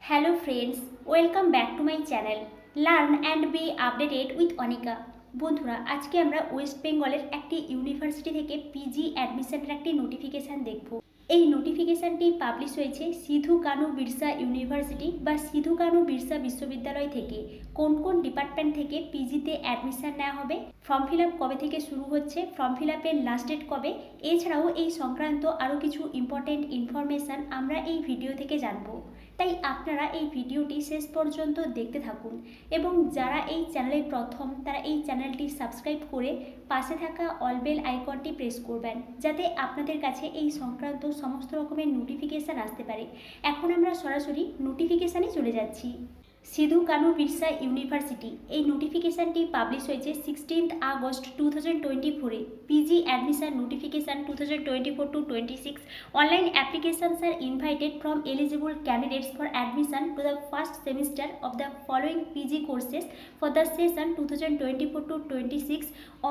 Hello friends, welcome back to my channel Learn and be updated with Anika। বন্ধুরা আজকে আমরা West বেঙ্গলের একটি ইউনিভার্সিটি থেকে পিজি অ্যাডমিশনের একটি নোটিফিকেশান দেখব। এই নোটিফিকেশানটি পাবলিশ হয়েছে সিধু কানু বিরসা ইউনিভার্সিটি বা সিধু কানু বিরসা বিশ্ববিদ্যালয় থেকে। কোন কোন ডিপার্টমেন্ট থেকে পিজিতে অ্যাডমিশন নেওয়া হবে, ফর্ম ফিল আপ কবে থেকে শুরু হচ্ছে, ফর্ম ফিল আপের লাস্ট ডেট কবে, এছাড়াও এই সংক্রান্ত আরও কিছু ইম্পর্টেন্ট ইনফরমেশান আমরা এই ভিডিও থেকে জানবো। তাই আপনারা এই ভিডিওটি শেষ পর্যন্ত দেখতে থাকুন এবং যারা এই চ্যানেলে প্রথম তারা এই চ্যানেলটি সাবস্ক্রাইব করে পাশে থাকা অল বেল আইকনটি প্রেস করবেন, যাতে আপনাদের কাছে এই সংক্রান্ত সমস্ত রকমের নোটিফিকেশান আসতে পারে। এখন আমরা সরাসরি নোটিফিকেশানে চলে যাচ্ছি। সিধু কানু বিরসা ইউনিভার্সিটি এই নোটিফিকেশানটি পাবলিশ হয়েছে 16 আগস্ট 2024-এ। PG admission notification 2024-26। Online applications are invited from eligible candidates for admission to the first semester of the following PG courses for the session 2024-26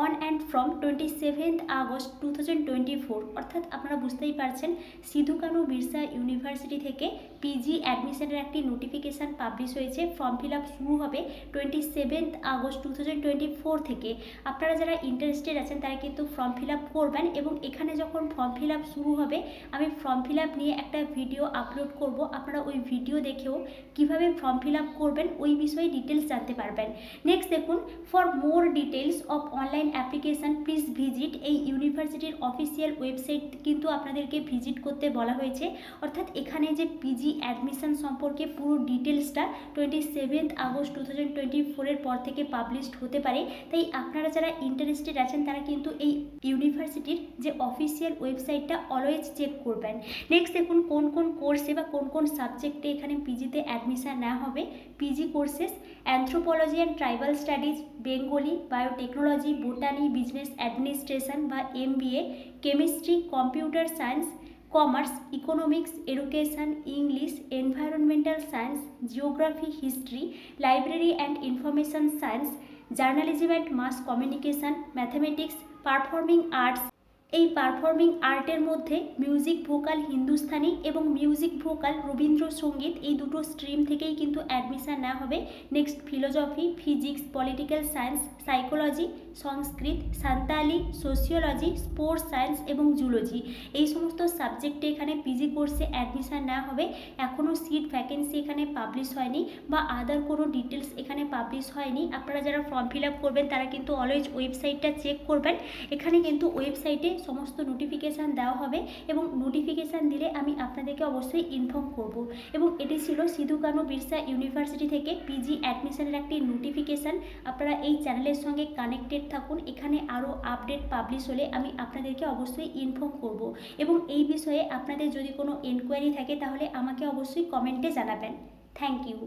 on and from 27th August 2024। অর্থাৎ আপনারা বুঝতেই পারছেন Sidhu Kanu Birsa university থেকে PG অ্যাডমিশনের একটি notification publish হয়েছে। Form fill up শুরু হবে 27 আগস্ট 2024 থেকে। আপনারা যারা ইন্টারেস্টেড আছেন তারা কিন্তু ফর্ম ফিল আপ করবেন এবং এখানে যখন ফর্ম ফিল আপ শুরু হবে আমি ফর্ম ফিল আপ নিয়ে একটা ভিডিও আপলোড করব। আপনারা ওই ভিডিও দেখেও কিভাবে ফর্ম ফিল আপ করবেন ওই বিষয়ে ডিটেলস জানতে পারবেন। নেক্সট দেখুন, for more details of online application please visit. এই ইউনিভার্সিটির অফিসিয়াল ওয়েবসাইট কিন্তু আপনাদেরকে ভিজিট করতে বলা হয়েছে। অর্থাৎ এখানে যে পিজি অ্যাডমিশন সম্পর্কে পুরো ডিটেলসটা 27 আগস্ট 2024-এর পর থেকে পাবলিশড হতে পারে। তাই আপনারা যারা ইন্টারেস্টেড আছেন তারা কিন্তু এই ইউনিভার্সিটির যে অফিসিয়াল ওয়েবসাইটটা অলওয়েজ চেক করবেন। নেক্সট দেখুন কোন কোন কোর্সে বা কোন কোন সাবজেক্টে এখানে পিজিতে অ্যাডমিশন নেওয়া হবে। PG courses anthropology and tribal studies, Bengali, biotechnology, botany, business administration বা MBA, chemistry, computer science, commerce, economics, education, English, environmental science, geography, history, library and information science, journalism and mass communication, mathematics, performing arts. এই performing আর্টের মধ্যে music vocal Hindustani এবং music vocal Rabindrasangeet এই দুটো stream থেকেই কিন্তু admission নেওয়া হবে। Next philosophy, physics, political science, psychology, Sanskrit, Santali, sociology, sports science এবং জুলজি এই সমস্ত সাবজেক্টে এখানে পিজি কোর্সে অ্যাডমিশন নেওয়া হবে। এখনও সিট ভ্যাকেন্সি এখানে পাবলিশ হয়নি বা আদার কোনো ডিটেলস এখানে পাবলিশ হয়নি। আপনারা যারা ফর্ম ফিল আপ করবেন তারা কিন্তু অলওয়েজ ওয়েবসাইটটা চেক করবেন। এখানে কিন্তু ওয়েবসাইটে সমস্ত নোটিফিকেশান দেওয়া হবে এবং নোটিফিকেশান দিলে আমি আপনাদেরকে অবশ্যই ইনফর্ম করব। এবং এটি ছিল সিধু কানু বিরসা ইউনিভার্সিটি থেকে পিজি অ্যাডমিশনের একটি নোটিফিকেশান। আপনারা এই চ্যানেলের সঙ্গে কানেক্টেড থাকুন, এখানে আরও আপডেট পাবলিশ হলে আমি আপনাদেরকে অবশ্যই ইনফর্ম করব। এবং এই বিষয়ে আপনাদের যদি কোনো এনকোয়ারি থাকে তাহলে আমাকে অবশ্যই কমেন্টে জানাবেন। Thank you.